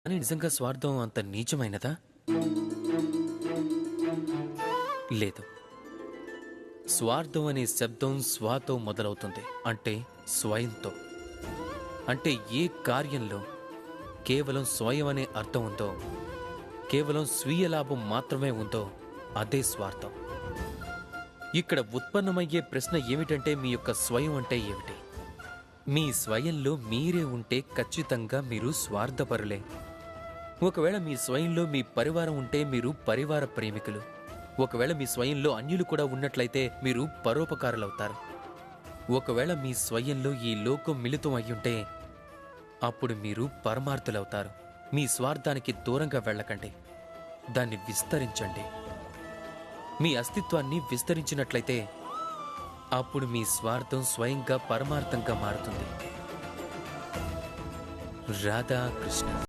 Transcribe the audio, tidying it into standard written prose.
కానీ నిజంగా స్వార్థం అంత నీచమైనదా? లేదు. స్వార్థం అనే శబ్దం స్వాతో మొదలవుతుంది, అంటే స్వయంతో. అంటే ఏ కార్యంలో కేవలం స్వయం అనే అర్థం ఉందో, కేవలం స్వీయ లాభం మాత్రమే ఉందో అదే స్వార్థం. ఇక్కడ ఉత్పన్నమయ్యే ప్రశ్న ఏమిటంటే, మీ యొక్క స్వయం అంటే ఏమిటి? మీ స్వయంలో మీరే ఉంటే ఖచ్చితంగా మీరు స్వార్థపరులే. ఒకవేళ మీ స్వయంలో మీ పరివారం ఉంటే మీరు పరివార ప్రేమికులు. ఒకవేళ మీ స్వయంలో అన్యులు కూడా ఉన్నట్లయితే మీరు పరోపకారులవుతారు. ఒకవేళ మీ స్వయంలో ఈ లోకం మిళితం అయ్యుంటే అప్పుడు మీరు పరమార్థులవుతారు. మీ స్వార్థానికి దూరంగా వెళ్ళకండి, దాన్ని విస్తరించండి. మీ అస్తిత్వాన్ని విస్తరించినట్లయితే అప్పుడు మీ స్వార్థం స్వయంగా పరమార్థంగా మారుతుంది. రాధాకృష్ణ.